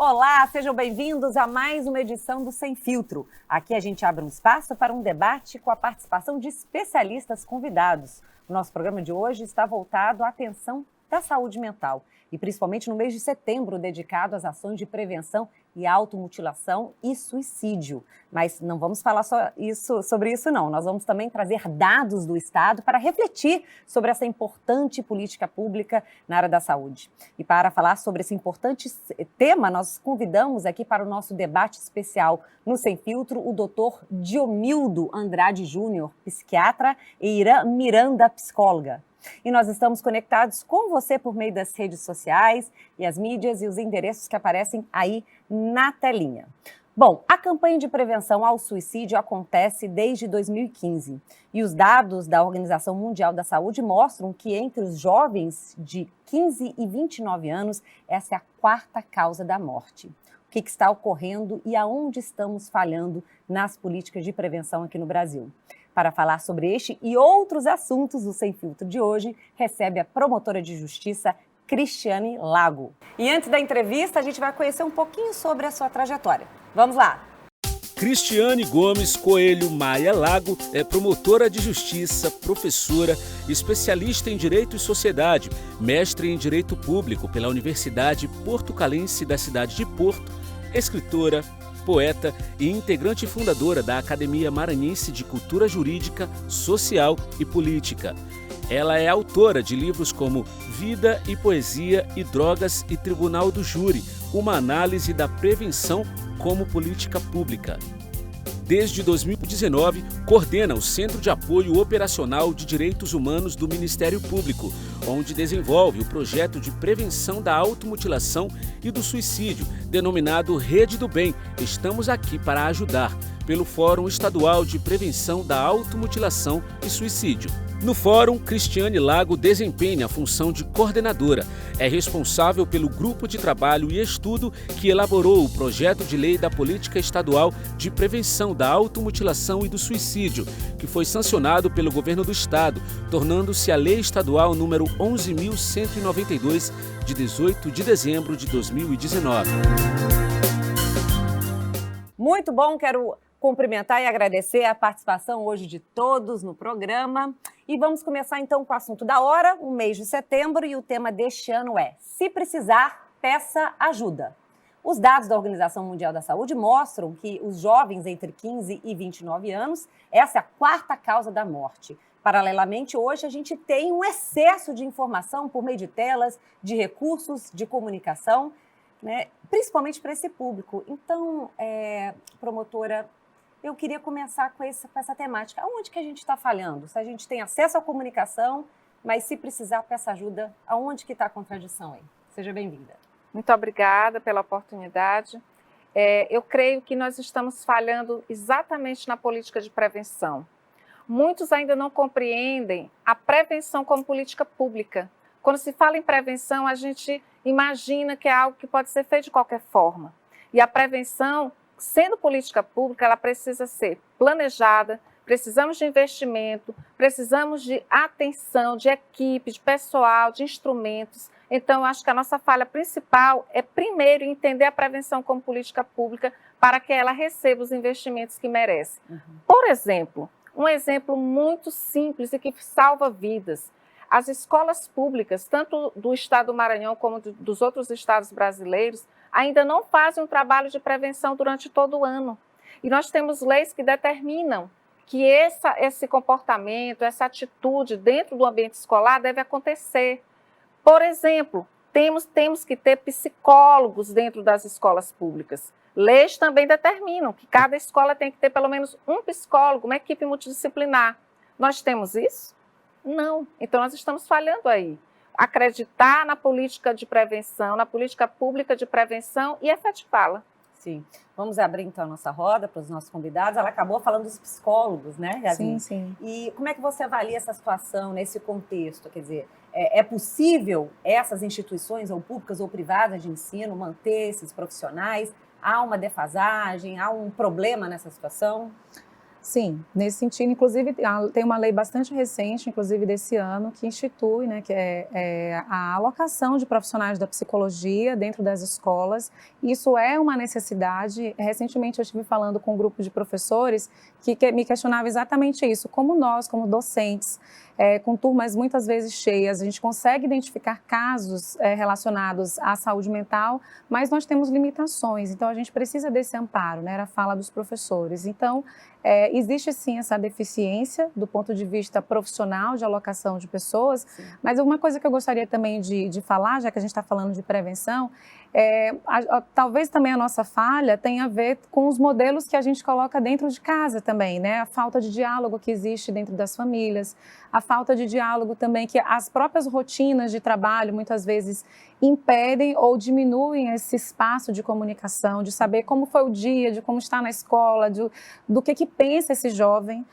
Olá, sejam bem-vindos a mais uma edição do Sem Filtro. Aqui a gente abre um espaço para um debate com a participação de especialistas convidados. O nosso programa de hoje está voltado à atenção da saúde mental e principalmente no mês de setembro, dedicado às ações de prevenção e automutilação e suicídio. Mas não vamos falar só sobre isso não, nós vamos também trazer dados do Estado para refletir sobre essa importante política pública na área da saúde. E para falar sobre esse importante tema, nós convidamos aqui para o nosso debate especial no Sem Filtro o Dr. Diomildo Andrade Júnior, psiquiatra, e Irã Miranda, psicóloga. E nós estamos conectados com você por meio das redes sociais e as mídias e os endereços que aparecem aí na telinha. Bom, a campanha de prevenção ao suicídio acontece desde 2015 e os dados da Organização Mundial da Saúde mostram que entre os jovens de 15 e 29 anos, essa é a quarta causa da morte. O que está ocorrendo e aonde estamos falhando nas políticas de prevenção aqui no Brasil? Para falar sobre este e outros assuntos, o Sem Filtro de hoje recebe a promotora de justiça Cristiane Lago. E antes da entrevista, a gente vai conhecer um pouquinho sobre a sua trajetória. Vamos lá! Cristiane Gomes Coelho Maia Lago é promotora de justiça, professora, especialista em Direito e Sociedade, mestre em Direito Público pela Universidade Portucalense da cidade de Porto, escritora, poeta e integrante fundadora da Academia Maranhense de Cultura Jurídica, Social e Política. Ela é autora de livros como Vida e Poesia e Drogas e Tribunal do Júri, uma análise da prevenção como política pública. Desde 2019, coordena o Centro de Apoio Operacional de Direitos Humanos do Ministério Público, onde desenvolve o projeto de prevenção da automutilação e do suicídio, denominado Rede do Bem. Estamos aqui para ajudar, pelo Fórum Estadual de Prevenção da Automutilação e Suicídio. No Fórum, Cristiane Lago desempenha a função de coordenadora. É responsável pelo grupo de trabalho e estudo que elaborou o projeto de lei da Política Estadual de Prevenção da Automutilação e do Suicídio, que foi sancionado pelo Governo do Estado, tornando-se a Lei Estadual número 11.192, de 18 de dezembro de 2019. Muito bom, quero cumprimentar e agradecer a participação hoje de todos no programa. E vamos começar então com o assunto da hora, o mês de setembro, e o tema deste ano é: se precisar, peça ajuda. Os dados da Organização Mundial da Saúde mostram que os jovens entre 15 e 29 anos, essa é a quarta causa da morte. Paralelamente, hoje a gente tem um excesso de informação por meio de telas, de recursos de comunicação, né, principalmente para esse público. Então, promotora, eu queria começar com essa temática. Aonde que a gente está falhando? Se a gente tem acesso à comunicação, mas se precisar, peça ajuda, aonde que está a contradição aí? Seja bem-vinda. Muito obrigada pela oportunidade. Eu creio que nós estamos falhando exatamente na política de prevenção. Muitos ainda não compreendem a prevenção como política pública. Quando se fala em prevenção, a gente imagina que é algo que pode ser feito de qualquer forma. E a prevenção, sendo política pública, ela precisa ser planejada, precisamos de investimento, precisamos de atenção, de equipe, de pessoal, de instrumentos. Então, eu acho que a nossa falha principal é, primeiro, entender a prevenção como política pública para que ela receba os investimentos que merece. Por exemplo, um exemplo muito simples e que salva vidas. As escolas públicas, tanto do estado do Maranhão como dos outros estados brasileiros, ainda não fazem um trabalho de prevenção durante todo o ano. E nós temos leis que determinam que esse comportamento, essa atitude dentro do ambiente escolar deve acontecer. Por exemplo, temos que ter psicólogos dentro das escolas públicas. Leis também determinam que cada escola tem que ter pelo menos um psicólogo, uma equipe multidisciplinar. Nós temos isso? Não. Então, nós estamos falhando aí. Acreditar na política de prevenção, na política pública de prevenção e efetivá-la. Sim. Vamos abrir, então, a nossa roda para os nossos convidados. Ela acabou falando dos psicólogos, né, Gabi? Sim. E como é que você avalia essa situação nesse contexto? Quer dizer, é possível essas instituições, ou públicas ou privadas de ensino, manter esses profissionais? Há uma defasagem? Há um problema nessa situação? Sim, nesse sentido, inclusive tem uma lei bastante recente, inclusive desse ano, que institui, né, que é a alocação de profissionais da psicologia dentro das escolas. Isso é uma necessidade. Recentemente eu estive falando com um grupo de professores que me questionava exatamente isso, como nós, como docentes, com turmas muitas vezes cheias, a gente consegue identificar casos relacionados à saúde mental, mas nós temos limitações, então a gente precisa desse amparo, né, era a fala dos professores. Então, existe sim essa deficiência do ponto de vista profissional de alocação de pessoas, sim. Mas uma coisa que eu gostaria também de falar, já que a gente está falando de prevenção, talvez também a nossa falha tenha a ver com os modelos que a gente coloca dentro de casa também, né? A falta de diálogo que existe dentro das famílias, a falta de diálogo também que as próprias rotinas de trabalho muitas vezes impedem ou diminuem esse espaço de comunicação, de saber como foi o dia, de como está na escola, do que pensa esse jovem.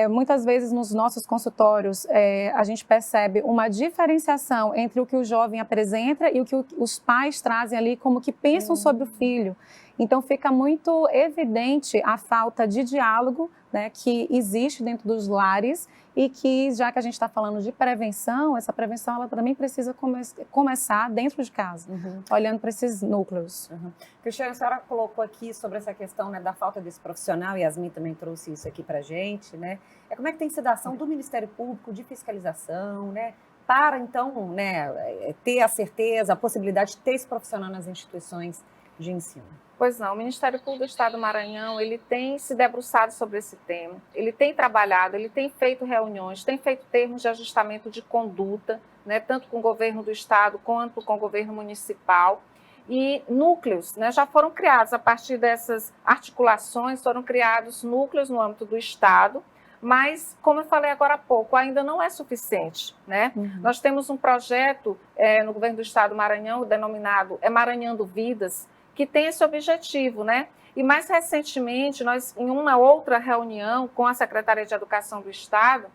Muitas vezes nos nossos consultórios a gente percebe uma diferenciação entre o que o jovem apresenta e o que os pais trazem ali como que pensam sobre o filho. Então fica muito evidente a falta de diálogo, né, que existe dentro dos lares e que, já que a gente está falando de prevenção, essa prevenção ela também precisa começar dentro de casa, olhando para esses núcleos. Cristiane, a senhora colocou aqui sobre essa questão, né, da falta desse profissional, e Yasmin também trouxe isso aqui para a gente, né? Como é que tem sido a ação do Ministério Público de fiscalização, né, para, então, né, ter a certeza, a possibilidade de ter esse profissional nas instituições de ensino? Pois não, o Ministério Público do Estado do Maranhão, ele tem se debruçado sobre esse tema, ele tem trabalhado, ele tem feito reuniões, tem feito termos de ajustamento de conduta, né, tanto com o governo do Estado quanto com o governo municipal, e núcleos, né, já foram criados, a partir dessas articulações, foram criados núcleos no âmbito do Estado, mas, como eu falei agora há pouco, ainda não é suficiente, né? Nós temos um projeto no governo do Estado do Maranhão, denominado Maranhando Vidas, que tem esse objetivo, né? E mais recentemente, nós, em uma outra reunião com a Secretaria de Educação do Estado,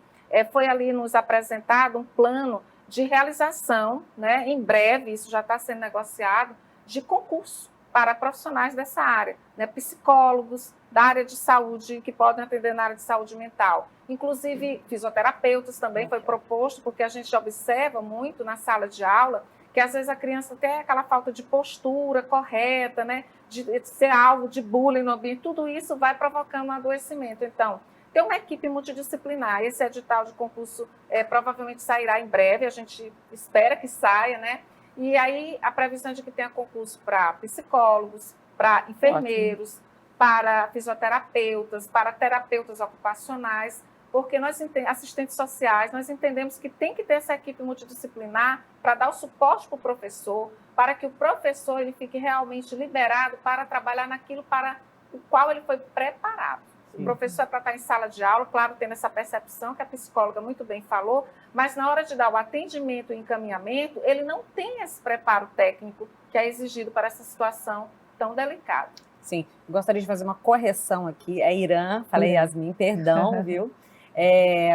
foi ali nos apresentado um plano de realização, né? Em breve, isso já está sendo negociado, de concurso para profissionais dessa área, né? Psicólogos da área de saúde, que podem atender na área de saúde mental. Inclusive, fisioterapeutas também foi proposto, porque a gente observa muito na sala de aula que às vezes a criança tem aquela falta de postura correta, né, de ser alvo de bullying no ambiente, tudo isso vai provocando um adoecimento. Então, tem uma equipe multidisciplinar, esse edital de concurso provavelmente sairá em breve, a gente espera que saia, né, e aí a previsão de que tenha concurso para psicólogos, para enfermeiros, ótimo, para fisioterapeutas, para terapeutas ocupacionais, porque nós, assistentes sociais, nós entendemos que tem que ter essa equipe multidisciplinar para dar o suporte para o professor, para que o professor ele fique realmente liberado para trabalhar naquilo para o qual ele foi preparado. Sim. O professor é para estar em sala de aula, claro, tendo essa percepção que a psicóloga muito bem falou, mas na hora de dar o atendimento e encaminhamento, ele não tem esse preparo técnico que é exigido para essa situação tão delicada. Sim, gostaria de fazer uma correção aqui, é Irã, falei Yasmin, perdão, viu?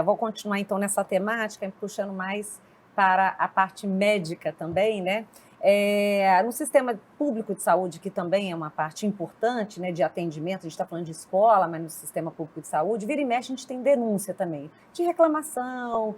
Vou continuar então nessa temática, puxando mais para a parte médica também, né? No sistema público de saúde, que também é uma parte importante, né, de atendimento, a gente está falando de escola, mas no sistema público de saúde, vira e mexe a gente tem denúncia também, de reclamação,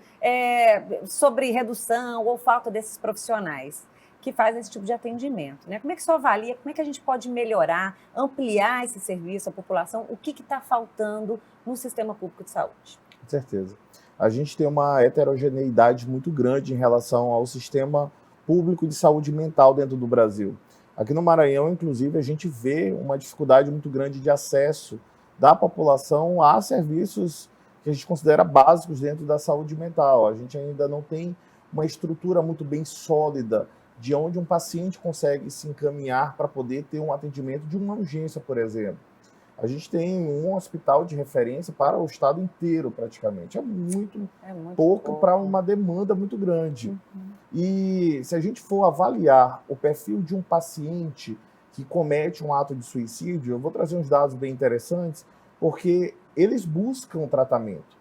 sobre redução ou falta desses profissionais que fazem esse tipo de atendimento, né? Como é que você avalia, como é que a gente pode melhorar, ampliar esse serviço à população, o que está faltando no sistema público de saúde? Com certeza. A gente tem uma heterogeneidade muito grande em relação ao sistema público de saúde mental dentro do Brasil. Aqui no Maranhão, inclusive, a gente vê uma dificuldade muito grande de acesso da população a serviços que a gente considera básicos dentro da saúde mental. A gente ainda não tem uma estrutura muito bem sólida de onde um paciente consegue se encaminhar para poder ter um atendimento de uma urgência, por exemplo. A gente tem um hospital de referência para o estado inteiro, praticamente. É muito pouco para uma demanda muito grande. E se a gente for avaliar o perfil de um paciente que comete um ato de suicídio, eu vou trazer uns dados bem interessantes, porque eles buscam tratamento.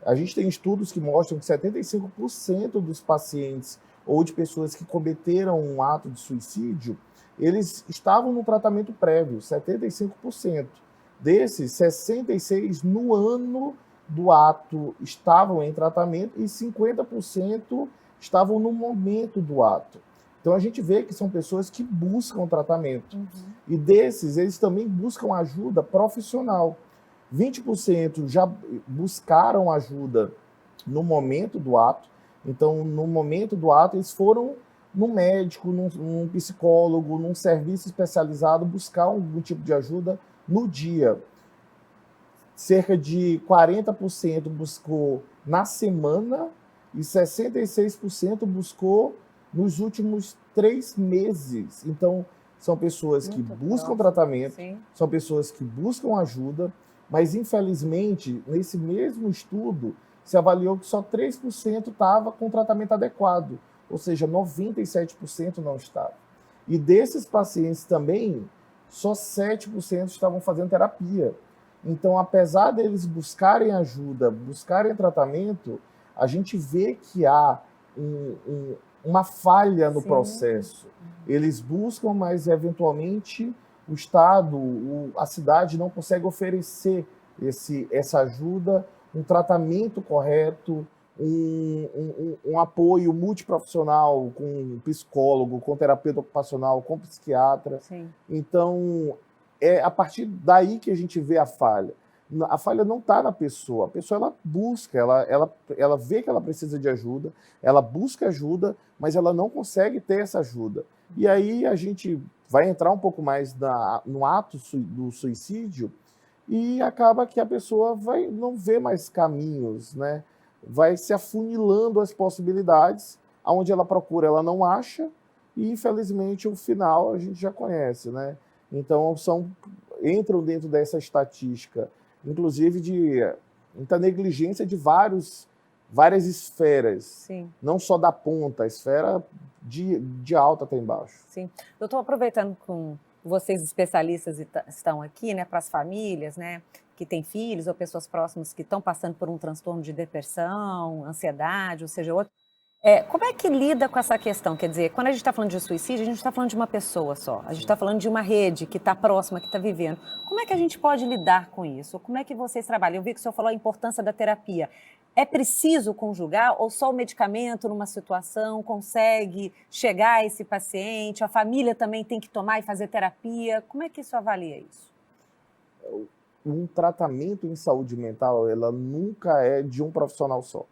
A gente tem estudos que mostram que 75% dos pacientes ou de pessoas que cometeram um ato de suicídio, eles estavam no tratamento prévio, 75%. Desses, 66 no ano do ato estavam em tratamento e 50% estavam no momento do ato. Então a gente vê que são pessoas que buscam tratamento. E desses, eles também buscam ajuda profissional. 20% já buscaram ajuda no momento do ato. Então, no momento do ato, eles foram num médico, num psicólogo, num serviço especializado buscar algum tipo de ajuda no dia. Cerca de 40% buscou na semana e 66% buscou nos últimos 3 meses. Então, são pessoas que buscam tratamento, são pessoas que buscam ajuda, mas, infelizmente, nesse mesmo estudo, se avaliou que só 3% estava com tratamento adequado, ou seja, 97% não estava. E desses pacientes também, só 7% estavam fazendo terapia. Então, apesar deles buscarem ajuda, buscarem tratamento, a gente vê que há uma falha no processo. Eles buscam, mas eventualmente o Estado, a cidade não consegue oferecer essa ajuda, um tratamento correto, um apoio multiprofissional com um psicólogo, com terapeuta ocupacional, com psiquiatra. Então, é a partir daí que a gente vê a falha. A falha não está na pessoa. A pessoa ela busca, ela vê que ela precisa de ajuda, ela busca ajuda, mas ela não consegue ter essa ajuda. E aí a gente vai entrar um pouco mais no ato do suicídio e acaba que a pessoa não vê mais caminhos, né? Vai se afunilando as possibilidades, aonde ela procura, ela não acha, e infelizmente o final a gente já conhece, né? Então entram dentro dessa estatística, inclusive de muita negligência de várias esferas, não só da ponta, a esfera de alta até embaixo. Eu estou aproveitando com vocês especialistas estão aqui, né, para as famílias, né, que têm filhos ou pessoas próximas que estão passando por um transtorno de depressão, ansiedade, ou seja, outro. Como é que lida com essa questão? Quer dizer, quando a gente está falando de suicídio, a gente está falando de uma pessoa só. A gente está falando de uma rede que está próxima, que está vivendo. Como é que a gente pode lidar com isso? Como é que vocês trabalham? Eu vi que o senhor falou a importância da terapia. É preciso conjugar ou só o medicamento numa situação consegue chegar a esse paciente? A família também tem que tomar e fazer terapia? Como é que isso avalia isso? Um tratamento em saúde mental, ela nunca é de um profissional só.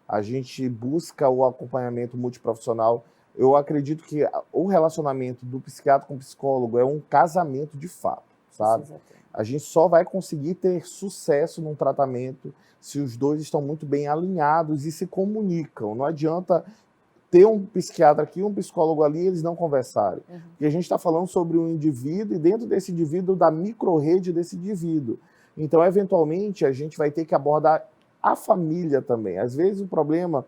A gente busca o acompanhamento multiprofissional. Eu acredito que o relacionamento do psiquiatra com o psicólogo é um casamento de fato, sabe? A gente só vai conseguir ter sucesso num tratamento se os dois estão muito bem alinhados e se comunicam. Não adianta ter um psiquiatra aqui, um psicólogo ali, e eles não conversarem. E a gente está falando sobre um indivíduo e dentro desse indivíduo, da micro-rede desse indivíduo. Então, eventualmente, a gente vai ter que abordar a família também. Às vezes o problema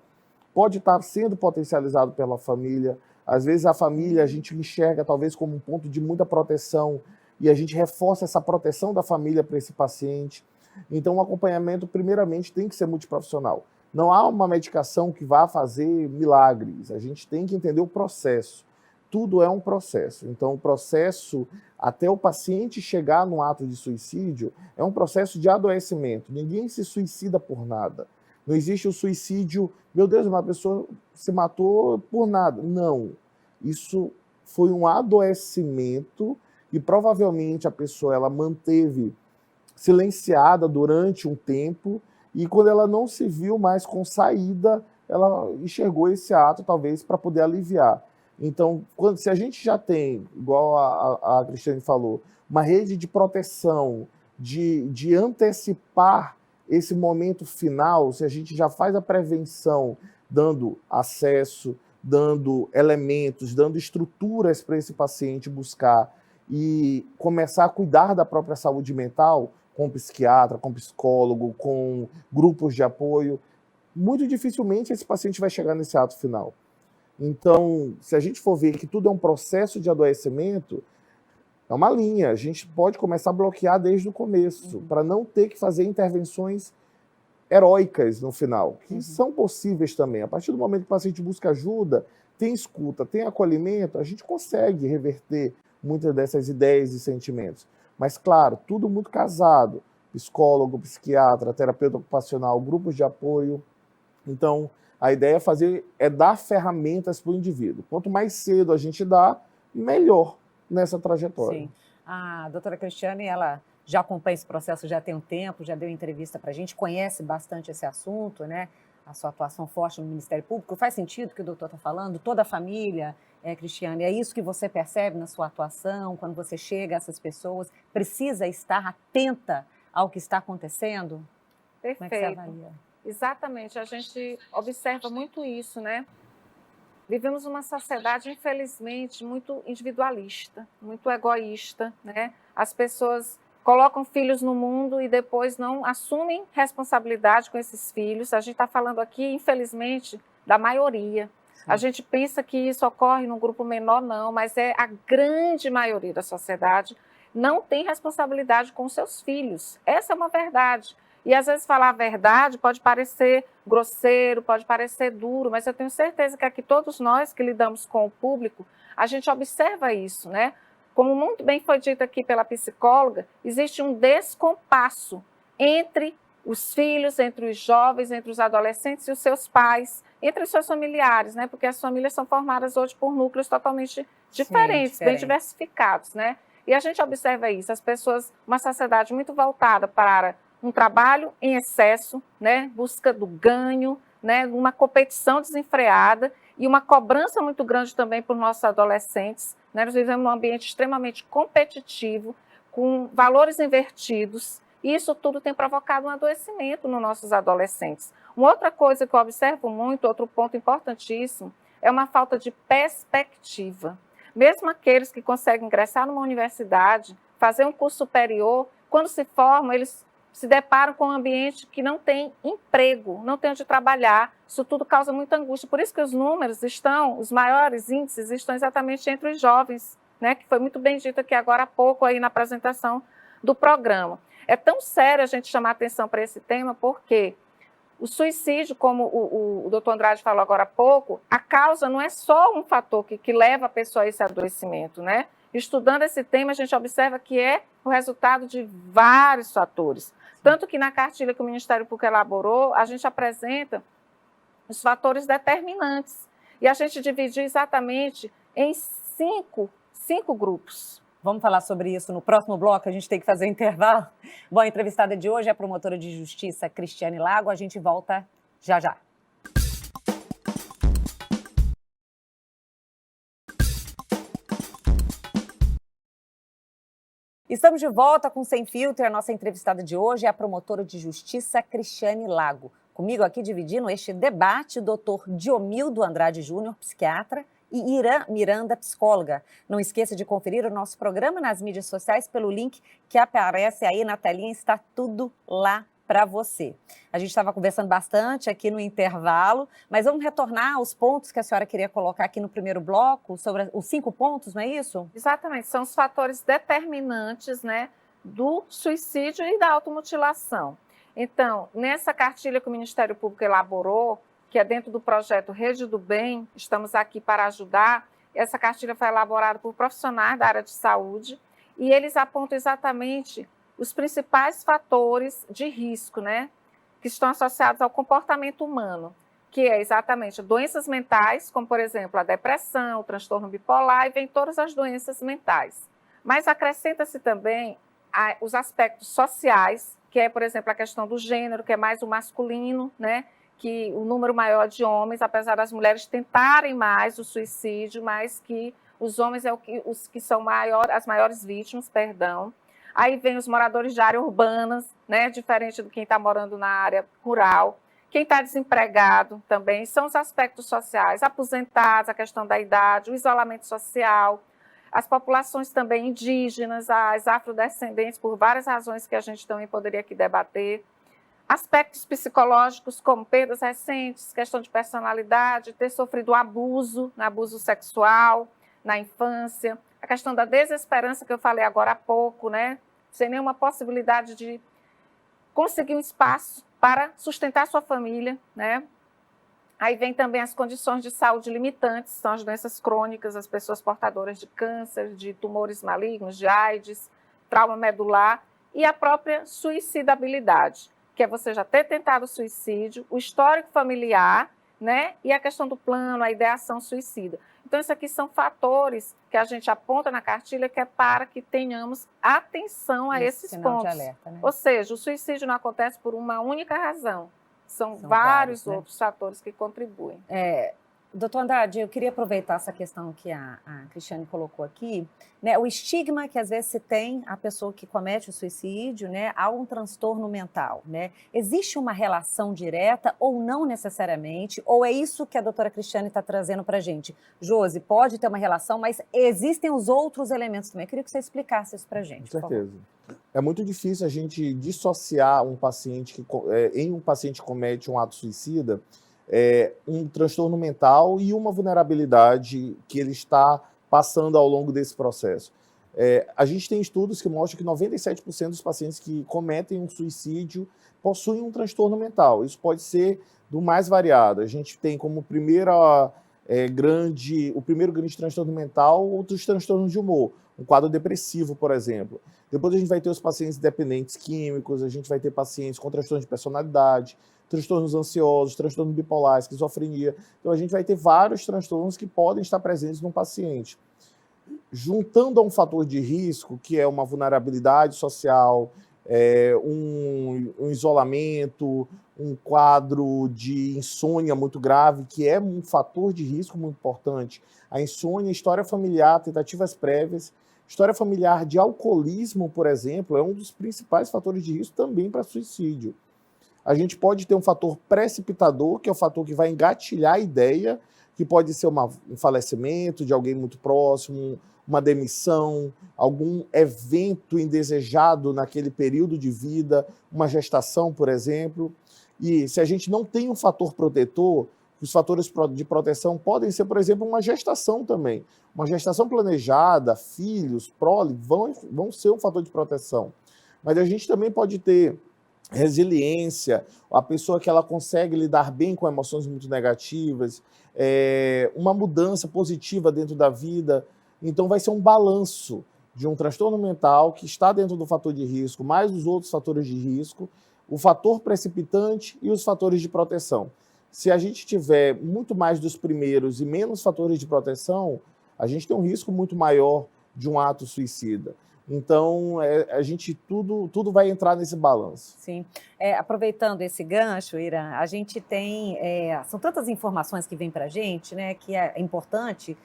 pode estar sendo potencializado pela família, às vezes a família a gente enxerga talvez como um ponto de muita proteção e a gente reforça essa proteção da família para esse paciente. Então o acompanhamento primeiramente tem que ser multiprofissional. Não há uma medicação que vá fazer milagres, a gente tem que entender o processo. Tudo é um processo. Então, o processo até o paciente chegar no ato de suicídio é um processo de adoecimento. Ninguém se suicida por nada. Não existe o suicídio, meu Deus, uma pessoa se matou por nada. Não. Isso foi um adoecimento e provavelmente a pessoa ela manteve silenciada durante um tempo e quando ela não se viu mais com saída, ela enxergou esse ato talvez para poder aliviar. Então, se a gente já tem, igual a Cristiane falou, uma rede de proteção, de antecipar esse momento final, se a gente já faz a prevenção, dando acesso, dando elementos, dando estruturas para esse paciente buscar e começar a cuidar da própria saúde mental, com psiquiatra, com psicólogo, com grupos de apoio, muito dificilmente esse paciente vai chegar nesse ato final. Então, se a gente for ver que tudo é um processo de adoecimento, é uma linha. A gente pode começar a bloquear desde o começo, para não ter que fazer intervenções heróicas no final, que são possíveis também. A partir do momento que o paciente busca ajuda, tem escuta, tem acolhimento, a gente consegue reverter muitas dessas ideias e sentimentos. Mas, claro, tudo muito casado. Psicólogo, psiquiatra, terapeuta ocupacional, grupos de apoio. Então, a ideia é dar ferramentas para o indivíduo. Quanto mais cedo a gente dá, melhor nessa trajetória. Sim. A doutora Cristiane, ela já acompanha esse processo já tem um tempo, já deu entrevista para a gente, conhece bastante esse assunto, né? A sua atuação forte no Ministério Público. Faz sentido o que o doutor está falando? Toda a família, Cristiane, é isso que você percebe na sua atuação, quando você chega a essas pessoas, precisa estar atenta ao que está acontecendo? Perfeito. Como é que você avalia? Exatamente, a gente observa muito isso, né? Vivemos uma sociedade, infelizmente, muito individualista, muito egoísta, né? As pessoas colocam filhos no mundo e depois não assumem responsabilidade com esses filhos. A gente está falando aqui, infelizmente, da maioria. Sim. A gente pensa que isso ocorre num grupo menor, não, mas é a grande maioria da sociedade não tem responsabilidade com seus filhos. Essa é uma verdade. E às vezes falar a verdade pode parecer grosseiro, pode parecer duro, mas eu tenho certeza que aqui todos nós que lidamos com o público, a gente observa isso, né? Como muito bem foi dito aqui pela psicóloga, existe um descompasso entre os filhos, entre os jovens, entre os adolescentes e os seus pais, entre os seus familiares, né? Porque as famílias são formadas hoje por núcleos totalmente diferentes, bem diversificados, né? E a gente observa isso, as pessoas, uma sociedade muito voltada para um trabalho em excesso, né? Busca do ganho, né? Uma competição desenfreada e uma cobrança muito grande também por nossos adolescentes. Né? Nós vivemos num ambiente extremamente competitivo, com valores invertidos, e isso tudo tem provocado um adoecimento nos nossos adolescentes. Uma outra coisa que eu observo muito, outro ponto importantíssimo, é uma falta de perspectiva. Mesmo aqueles que conseguem ingressar numa universidade, fazer um curso superior, quando se formam, eles se deparam com um ambiente que não tem emprego, não tem onde trabalhar. Isso tudo causa muita angústia. Por isso que os números os maiores índices estão exatamente entre os jovens, né? Que foi muito bem dito aqui agora há pouco aí na apresentação do programa. É tão sério a gente chamar atenção para esse tema, porque o suicídio, como o doutor Andrade falou agora há pouco, a causa não é só um fator que leva a pessoa a esse adoecimento, né? Estudando esse tema, a gente observa que é o resultado de vários fatores. Tanto que na cartilha que o Ministério Público elaborou, a gente apresenta os fatores determinantes. E a gente dividiu exatamente em cinco grupos. Vamos falar sobre isso no próximo bloco, a gente tem que fazer um intervalo. Bom, a entrevistada de hoje é a promotora de justiça Cristiane Lago, a gente volta já já. Estamos de volta com Sem Filtro e a nossa entrevistada de hoje é a promotora de justiça Cristiane Lago. Comigo aqui dividindo este debate, o doutor Diomildo Andrade Júnior, psiquiatra, e Irã Miranda, psicóloga. Não esqueça de conferir o nosso programa nas mídias sociais pelo link que aparece aí na telinha, está tudo lá para você. A gente estava conversando bastante aqui no intervalo, mas vamos retornar aos pontos que a senhora queria colocar aqui no primeiro bloco, sobre os 5 pontos, não é isso? Exatamente, são os fatores determinantes, né, do suicídio e da automutilação. Então, nessa cartilha que o Ministério Público elaborou, que é dentro do projeto Rede do Bem, estamos aqui para ajudar, essa cartilha foi elaborada por profissionais da área de saúde e eles apontam exatamente os principais fatores de risco, né, que estão associados ao comportamento humano, que é exatamente doenças mentais, como, por exemplo, a depressão, o transtorno bipolar, e vem todas as doenças mentais. Mas acrescenta-se também os aspectos sociais, que é, por exemplo, a questão do gênero, que é mais o masculino, né, que o número maior de homens, apesar das mulheres tentarem mais o suicídio, mas que os homens os que são as maiores vítimas, perdão. Aí vem os moradores de áreas urbanas, né, diferente do quem está morando na área rural. Quem está desempregado também são os aspectos sociais, aposentados, a questão da idade, o isolamento social, as populações também indígenas, as afrodescendentes, por várias razões que a gente também poderia aqui debater. Aspectos psicológicos como perdas recentes, questão de personalidade, ter sofrido abuso sexual na infância, a questão da desesperança que eu falei agora há pouco, né? Sem nenhuma possibilidade de conseguir um espaço para sustentar sua família, né? Aí vem também as condições de saúde limitantes, são as doenças crônicas, as pessoas portadoras de câncer, de tumores malignos, de AIDS, trauma medular e a própria suicidabilidade, que é você já ter tentado suicídio, o histórico familiar, né? E a questão do plano, a ideação suicida. Então, isso aqui são fatores que a gente aponta na cartilha que é para que tenhamos atenção a esses pontos. De alerta, né? Ou seja, o suicídio não acontece por uma única razão. São vários vários, né? outros fatores que contribuem. Doutor Andrade, eu queria aproveitar essa questão que a Cristiane colocou aqui, né? O estigma que às vezes se tem a pessoa que comete o suicídio, né, a um transtorno mental, né? Existe uma relação direta ou não necessariamente? Ou é isso que a doutora Cristiane está trazendo para a gente? Josi, pode ter uma relação, mas existem os outros elementos também. Eu queria que você explicasse isso para a gente. Com certeza. É muito difícil a gente dissociar um paciente que em um paciente que comete um ato suicida um transtorno mental e uma vulnerabilidade que ele está passando ao longo desse processo. A gente tem estudos que mostram que 97% dos pacientes que cometem um suicídio possuem um transtorno mental. Isso pode ser do mais variado. A gente tem como o primeiro grande transtorno mental outros transtornos de humor, um quadro depressivo, por exemplo. Depois a gente vai ter os pacientes dependentes químicos, a gente vai ter pacientes com transtorno de personalidade, transtornos ansiosos, transtorno bipolar, esquizofrenia. Então, a gente vai ter vários transtornos que podem estar presentes no paciente. Juntando a um fator de risco, que é uma vulnerabilidade social, um isolamento, um quadro de insônia muito grave, que é um fator de risco muito importante. A insônia, história familiar, tentativas prévias. História familiar de alcoolismo, por exemplo, é um dos principais fatores de risco também para suicídio. A gente pode ter um fator precipitador, que é o fator que vai engatilhar a ideia, que pode ser um falecimento de alguém muito próximo, uma demissão, algum evento indesejado naquele período de vida, uma gestação, por exemplo. E se a gente não tem um fator protetor, os fatores de proteção podem ser, por exemplo, uma gestação também. Uma gestação planejada, filhos, prole, vão ser um fator de proteção. Mas a gente também pode ter resiliência, a pessoa que ela consegue lidar bem com emoções muito negativas, uma mudança positiva dentro da vida. Então vai ser um balanço de um transtorno mental que está dentro do fator de risco, mais os outros fatores de risco, o fator precipitante e os fatores de proteção. Se a gente tiver muito mais dos primeiros e menos fatores de proteção, a gente tem um risco muito maior de um ato suicida. Então, tudo vai entrar nesse balanço. Sim. Aproveitando esse gancho, Ira, a gente tem... são tantas informações que vêm para a gente, né, que é importante,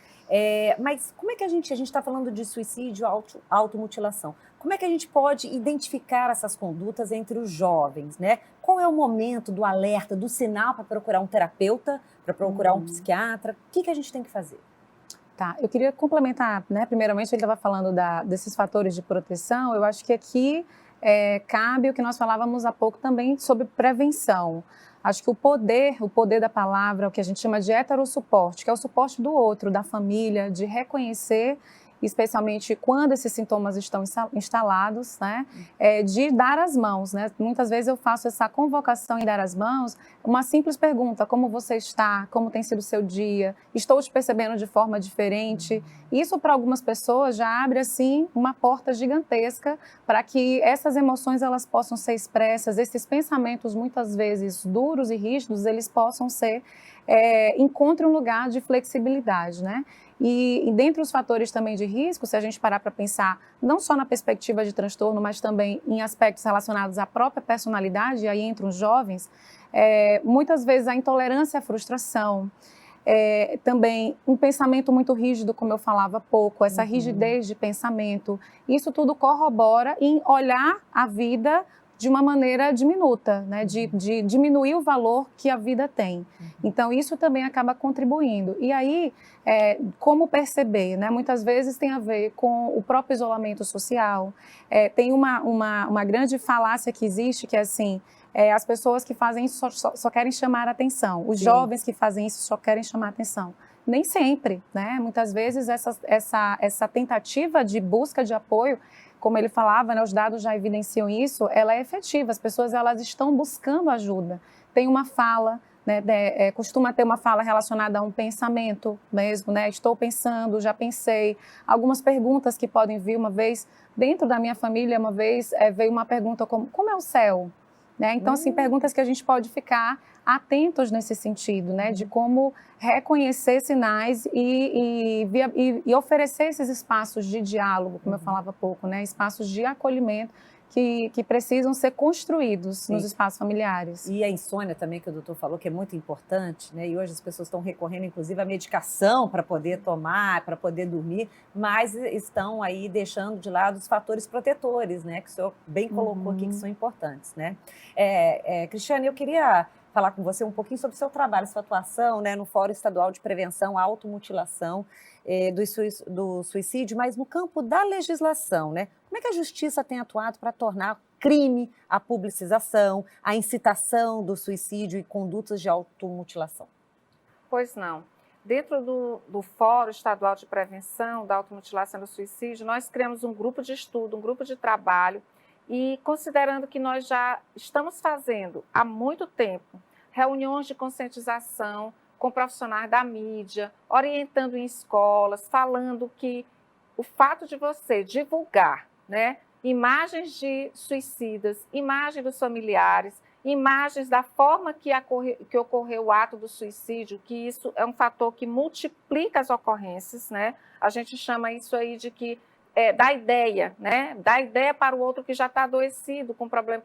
mas como é que a gente está falando de suicídio, automutilação, como é que a gente pode identificar essas condutas entre os jovens, né? Qual é o momento do alerta, do sinal para procurar um terapeuta, para procurar um psiquiatra? O que a gente tem que fazer? Tá, eu queria complementar, né? Primeiramente, ele estava falando desses fatores de proteção. Eu acho que aqui cabe o que nós falávamos há pouco também sobre prevenção. Acho que o poder da palavra, o que a gente chama de heterossuporte, que é o suporte do outro, da família, de reconhecer, especialmente quando esses sintomas estão instalados, né, de dar as mãos, né? Muitas vezes eu faço essa convocação em dar as mãos, uma simples pergunta: como você está? Como tem sido o seu dia? Estou te percebendo de forma diferente? Isso, para algumas pessoas, já abre, assim, uma porta gigantesca para que essas emoções elas possam ser expressas, esses pensamentos, muitas vezes duros e rígidos, eles possam ser, encontrem um lugar de flexibilidade, né? E dentre os fatores também de risco, se a gente parar para pensar não só na perspectiva de transtorno, mas também em aspectos relacionados à própria personalidade, e aí entre os jovens, muitas vezes a intolerância à frustração, também um pensamento muito rígido, como eu falava há pouco, essa rigidez de pensamento, isso tudo corrobora em olhar a vida de uma maneira diminuta, né? De diminuir o valor que a vida tem. Então, isso também acaba contribuindo. E aí, como perceber, né? Muitas vezes tem a ver com o próprio isolamento social. Tem uma grande falácia que existe, que é assim, as pessoas que fazem isso só querem chamar a atenção. Os jovens que fazem isso só querem chamar a atenção. Nem sempre, né? Muitas vezes essa tentativa de busca de apoio, como ele falava, né, os dados já evidenciam isso, ela é efetiva, as pessoas elas estão buscando ajuda. Tem uma fala, né, costuma ter uma fala relacionada a um pensamento mesmo, né? Estou pensando, já pensei. Algumas perguntas que podem vir uma vez, dentro da minha família, uma vez veio uma pergunta como é o céu? Né? Então, assim, perguntas que a gente pode ficar atentos nesse sentido, né? De como reconhecer sinais e oferecer esses espaços de diálogo, como eu falava há pouco, né? Espaços de acolhimento que precisam ser construídos nos espaços familiares. E a insônia também, que o doutor falou, que é muito importante, né? E hoje as pessoas estão recorrendo, inclusive, à medicação para poder tomar, para poder dormir, mas estão aí deixando de lado os fatores protetores, né? Que o senhor bem colocou aqui, que são importantes, né? Cristiane, eu queria falar com você um pouquinho sobre o seu trabalho, sua atuação, né, no Fórum Estadual de Prevenção à Automutilação do Suicídio, mas no campo da legislação, né? Como é que a Justiça tem atuado para tornar crime a publicização, a incitação do suicídio e condutas de automutilação? Pois não. Dentro do Fórum Estadual de Prevenção da Automutilação e do Suicídio, nós criamos um grupo de estudo, um grupo de trabalho, e considerando que nós já estamos fazendo há muito tempo reuniões de conscientização com profissionais da mídia, orientando em escolas, falando que o fato de você divulgar, né, imagens de suicidas, imagens dos familiares, imagens da forma que ocorreu o ato do suicídio, que isso é um fator que multiplica as ocorrências, né? A gente chama isso aí de que dá ideia, né? Dá ideia para o outro que já está adoecido com problema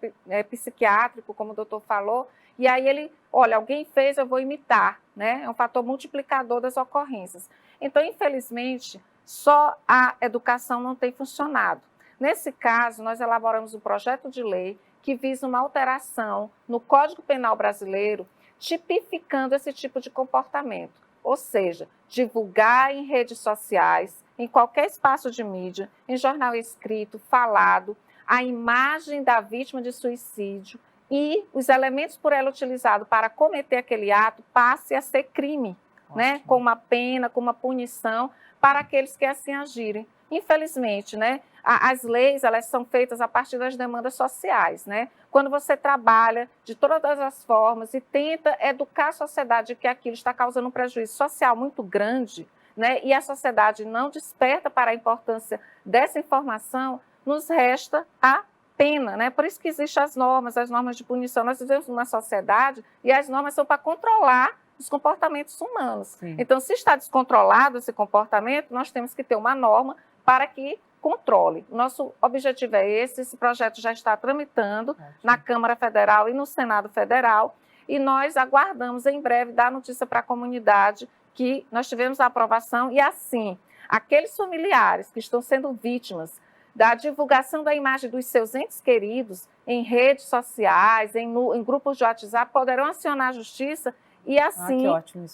psiquiátrico, como o doutor falou, e aí ele, olha, alguém fez, eu vou imitar, né? É um fator multiplicador das ocorrências. Então, infelizmente, só a educação não tem funcionado. Nesse caso, nós elaboramos um projeto de lei que visa uma alteração no Código Penal brasileiro, tipificando esse tipo de comportamento, ou seja, divulgar em redes sociais, em qualquer espaço de mídia, em jornal escrito, falado, a imagem da vítima de suicídio e os elementos por ela utilizados para cometer aquele ato passe a ser crime, né? Com uma pena, com uma punição para aqueles que assim agirem. Infelizmente, né? As leis, elas são feitas a partir das demandas sociais, né? Quando você trabalha de todas as formas e tenta educar a sociedade de que aquilo está causando um prejuízo social muito grande, né? E a sociedade não desperta para a importância dessa informação, nos resta a pena, né? Por isso que existem as normas de punição. Nós vivemos numa sociedade e as normas são para controlar os comportamentos humanos. Sim. Então, se está descontrolado esse comportamento, nós temos que ter uma norma para que controle. Nosso objetivo é esse projeto já está tramitando na Câmara Federal e no Senado Federal, e nós aguardamos em breve dar notícia para a comunidade que nós tivemos a aprovação e assim, aqueles familiares que estão sendo vítimas da divulgação da imagem dos seus entes queridos em redes sociais, em grupos de WhatsApp, poderão acionar a Justiça e assim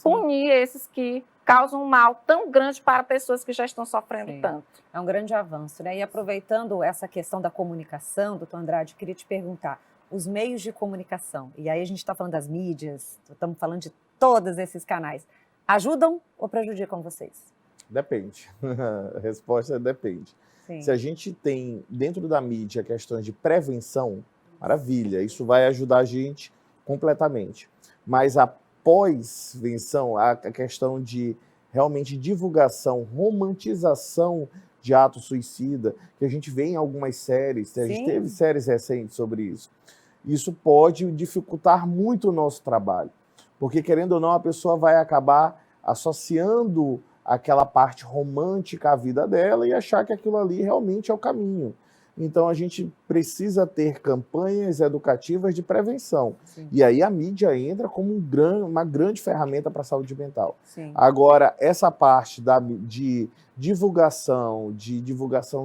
punir esses que causam um mal tão grande para pessoas que já estão sofrendo tanto. É um grande avanço, né? E aproveitando essa questão da comunicação, doutor Andrade, queria te perguntar, os meios de comunicação, e aí a gente está falando das mídias, estamos falando de todos esses canais, ajudam ou prejudicam vocês? Depende. A resposta é depende. Sim. Se a gente tem dentro da mídia questões de prevenção, maravilha, isso vai ajudar a gente completamente. Mas a pós-venção, a questão de realmente divulgação, romantização de ato suicida, que a gente vê em algumas séries, a gente teve séries recentes sobre isso. Isso pode dificultar muito o nosso trabalho, porque querendo ou não, a pessoa vai acabar associando aquela parte romântica à vida dela e achar que aquilo ali realmente é o caminho. Então, a gente precisa ter campanhas educativas de prevenção. Sim. E aí a mídia entra como uma grande ferramenta para a saúde mental. Sim. Agora, essa parte de divulgação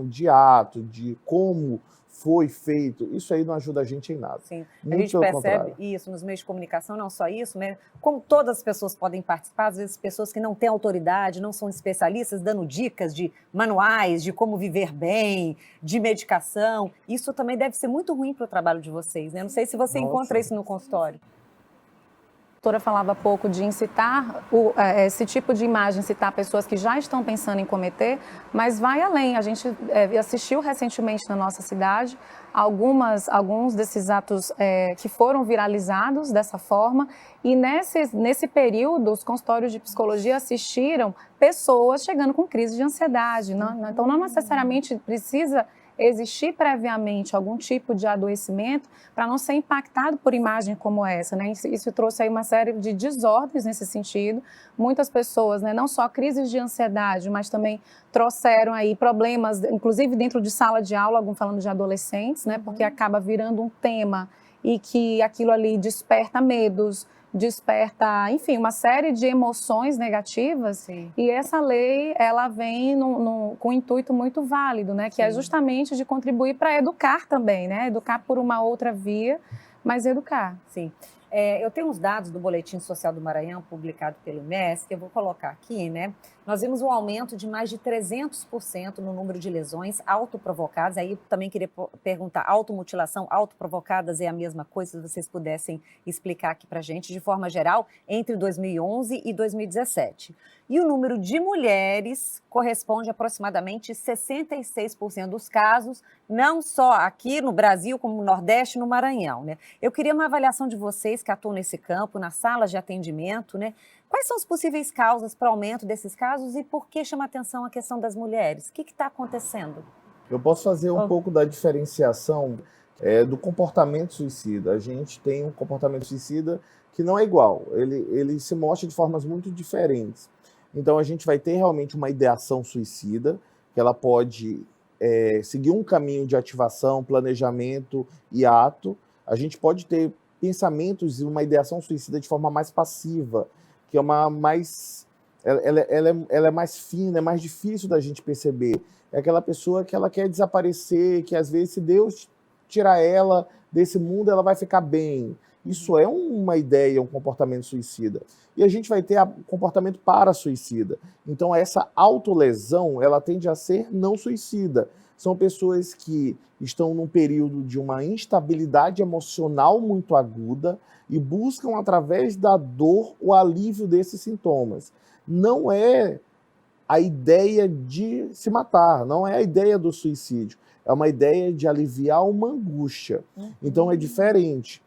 de ato, de como foi feito, isso aí não ajuda a gente em nada. Sim. A gente percebe isso nos meios de comunicação, não só isso, né? Como todas as pessoas podem participar, às vezes pessoas que não têm autoridade, não são especialistas, dando dicas de manuais, de como viver bem, de medicação. Isso também deve ser muito ruim para o trabalho de vocês, né? Não sei se você encontra isso no consultório. A doutora falava há pouco de incitar esse tipo de imagem, incitar pessoas que já estão pensando em cometer, mas vai além. A gente assistiu recentemente na nossa cidade alguns desses atos que foram viralizados dessa forma, e nesse período os consultórios de psicologia assistiram pessoas chegando com crise de ansiedade. Então não necessariamente precisa existir previamente algum tipo de adoecimento para não ser impactado por imagem como essa, né? Isso trouxe aí uma série de desordens nesse sentido. Muitas pessoas, né, não só crises de ansiedade, mas também trouxeram aí problemas, inclusive dentro de sala de aula, falando de adolescentes, né? Porque acaba virando um tema e que aquilo ali desperta medos, desperta, enfim, uma série de emoções negativas. Sim. E essa lei, ela vem com um intuito muito válido, né? Que é justamente de contribuir para educar também, né? Educar por uma outra via, mas educar. Sim. Eu tenho os dados do Boletim Social do Maranhão, publicado pelo MES, que eu vou colocar aqui, né? Nós vimos um aumento de mais de 300% no número de lesões autoprovocadas. Aí eu também queria perguntar, automutilação, autoprovocadas é a mesma coisa? Se vocês pudessem explicar aqui pra gente, de forma geral, entre 2011 e 2017. E o número de mulheres corresponde a aproximadamente 66% dos casos, não só aqui no Brasil, como no Nordeste e no Maranhão, né? Eu queria uma avaliação de vocês que atuam nesse campo, nas salas de atendimento, né? Quais são as possíveis causas para o aumento desses casos e por que chama atenção a questão das mulheres? O que está acontecendo? Eu posso fazer um pouco da diferenciação do comportamento suicida. A gente tem um comportamento suicida que não é igual, ele se mostra de formas muito diferentes. Então a gente vai ter realmente uma ideação suicida, que ela pode seguir um caminho de ativação, planejamento e ato. A gente pode ter pensamentos e uma ideação suicida de forma mais passiva, que é ela é mais fina, é mais difícil da gente perceber. É aquela pessoa que ela quer desaparecer, que às vezes se Deus tirar ela desse mundo, ela vai ficar bem. Isso é uma ideia, um comportamento suicida. E a gente vai ter comportamento para-suicida. Então essa autolesão, ela tende a ser não suicida. São pessoas que estão num período de uma instabilidade emocional muito aguda e buscam, através da dor, o alívio desses sintomas. Não é a ideia de se matar, não é a ideia do suicídio. É uma ideia de aliviar uma angústia. Então é diferente.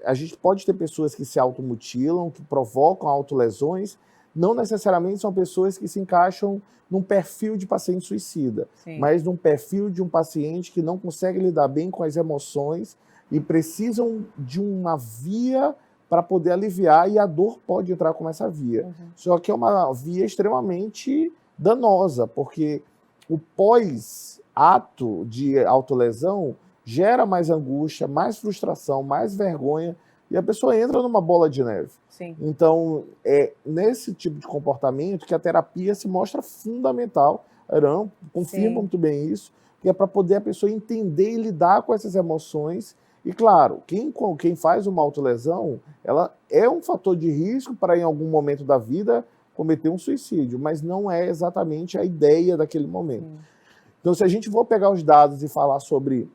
A gente pode ter pessoas que se automutilam, que provocam autolesões, não necessariamente são pessoas que se encaixam num perfil de paciente suicida, mas num perfil de um paciente que não consegue lidar bem com as emoções e precisam de uma via para poder aliviar, e a dor pode entrar como essa via. Só que é uma via extremamente danosa, porque o pós-ato de autolesão gera mais angústia, mais frustração, mais vergonha, e a pessoa entra numa bola de neve. Então, é nesse tipo de comportamento que a terapia se mostra fundamental. Arão confirma muito bem isso, que é para poder a pessoa entender e lidar com essas emoções. E, claro, quem faz uma autolesão, ela é um fator de risco para, em algum momento da vida, cometer um suicídio, mas não é exatamente a ideia daquele momento. Então, se a gente for pegar os dados e falar sobre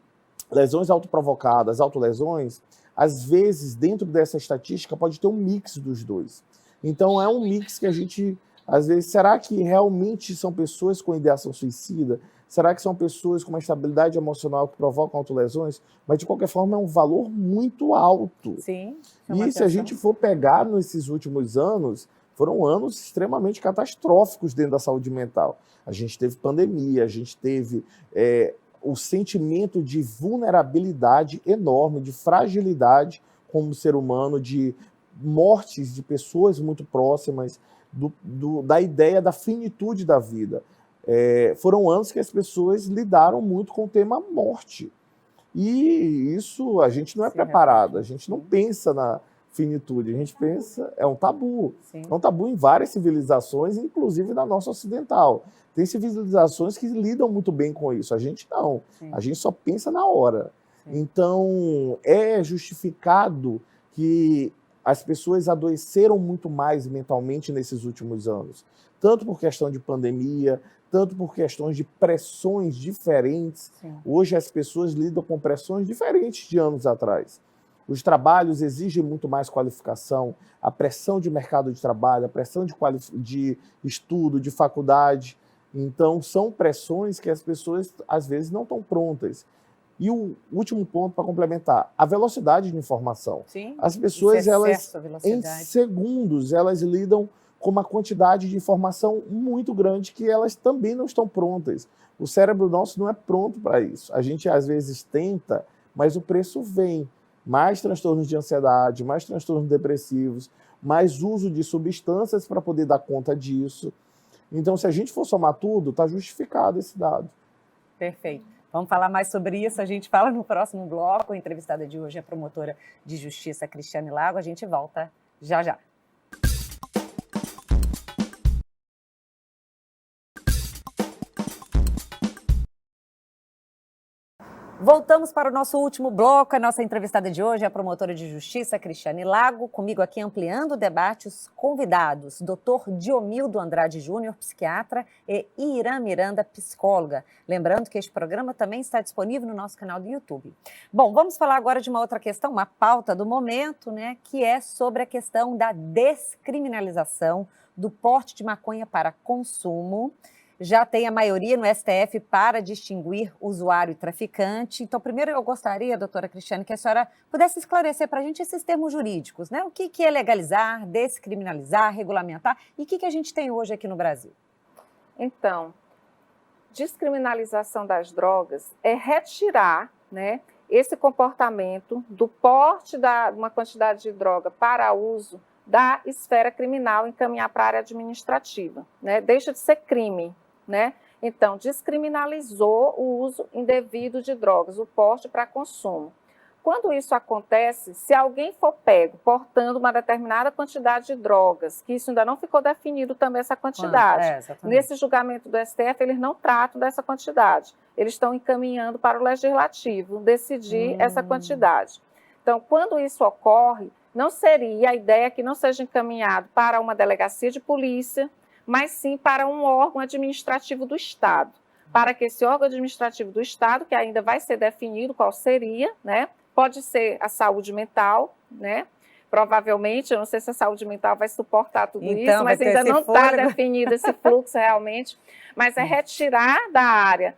lesões autoprovocadas, autolesões, às vezes, dentro dessa estatística, pode ter um mix dos dois. Então, é um mix que a gente, às vezes, será que realmente são pessoas com ideação suicida? Será que são pessoas com uma instabilidade emocional que provocam autolesões? Mas, de qualquer forma, é um valor muito alto. E se a gente for pegar nesses últimos anos, foram anos extremamente catastróficos dentro da saúde mental. A gente teve pandemia, a gente teve o sentimento de vulnerabilidade enorme, de fragilidade como ser humano, de mortes de pessoas muito próximas, da ideia da finitude da vida. Foram anos que as pessoas lidaram muito com o tema morte. E isso a gente não é preparado, a gente não pensa na finitude, a gente pensa, é um tabu. É um tabu em várias civilizações, inclusive na nossa ocidental. Tem civilizações que lidam muito bem com isso, a gente não. A gente só pensa na hora. Então, é justificado que as pessoas adoeceram muito mais mentalmente nesses últimos anos. Tanto por questão de pandemia, tanto por questões de pressões diferentes. Hoje as pessoas lidam com pressões diferentes de anos atrás. os trabalhos exigem muito mais qualificação, a pressão de mercado de trabalho, a pressão de estudo, de faculdade. Então, são pressões que as pessoas, às vezes, não estão prontas. E o último ponto, para complementar, a velocidade de informação. Sim, as pessoas, elas, em velocidade. segundos, elas lidam com uma quantidade de informação muito grande que elas também não estão prontas. O cérebro nosso não é pronto para isso. A gente, às vezes, tenta, mas o preço vem. Mais transtornos de ansiedade, mais transtornos depressivos, mais uso de substâncias para poder dar conta disso. Então, se a gente for somar tudo, está justificado esse dado. Perfeito. Vamos falar mais sobre isso, a gente fala no próximo bloco. A entrevistada de hoje é a promotora de justiça Cristiane Lago. A gente volta já já. Voltamos para o nosso último bloco. A nossa entrevistada de hoje é a promotora de justiça Cristiane Lago. Comigo aqui ampliando o debate, os convidados, Dr. Diomildo Andrade Júnior, psiquiatra, e Irã Miranda, psicóloga. Lembrando que este programa também está disponível no nosso canal do YouTube. Bom, vamos falar agora de uma outra questão, uma pauta do momento, né, que é sobre a questão da descriminalização do porte de maconha para consumo. Já tem a maioria no STF para distinguir usuário e traficante. Então, primeiro eu gostaria, doutora Cristiane, que a senhora pudesse esclarecer para a gente esses termos jurídicos, né? O que é legalizar, descriminalizar, regulamentar e o que a gente tem hoje aqui no Brasil? Então, descriminalização das drogas é retirar, né, esse comportamento do porte de uma quantidade de droga para uso da esfera criminal e encaminhar para a área administrativa, né? Deixa de ser crime. Né? Então, descriminalizou o uso indevido de drogas, o porte para consumo. Quando isso acontece, se alguém for pego portando uma determinada quantidade de drogas, que isso ainda não ficou definido também essa quantidade, nesse julgamento do STF eles não tratam dessa quantidade, eles estão encaminhando para o legislativo decidir essa quantidade. Então, quando isso ocorre, não seria a ideia que não seja encaminhado para uma delegacia de polícia, mas sim para um órgão administrativo do Estado, para que esse órgão administrativo do Estado, que ainda vai ser definido qual seria, né? Pode ser a saúde mental, né? Provavelmente, eu não sei se a saúde mental vai suportar tudo isso, mas ainda não está definido esse fluxo realmente, mas é retirar da área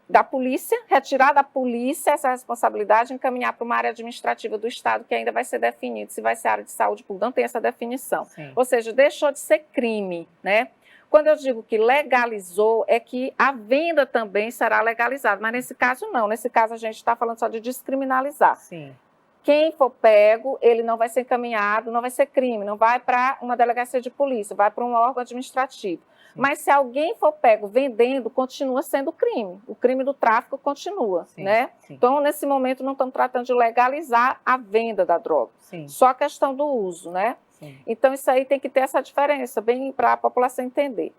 da polícia, retirar da polícia essa responsabilidade e encaminhar para uma área administrativa do Estado, que ainda vai ser definido se vai ser área de saúde pública, não tem essa definição. Sim. Ou seja, deixou de ser crime, né? Quando eu digo que legalizou, é que a venda também será legalizada, mas nesse caso não, nesse caso a gente está falando só de descriminalizar. Sim. Quem for pego, ele não vai ser encaminhado, não vai ser crime, não vai para uma delegacia de polícia, vai para um órgão administrativo. Mas se alguém for pego vendendo, continua sendo crime. O crime do tráfico continua, né? Sim. Então, nesse momento, não estamos tratando de legalizar a venda da droga. Sim. Só a questão do uso, né? Sim. Então, isso aí tem que ter essa diferença, bem para a população entender.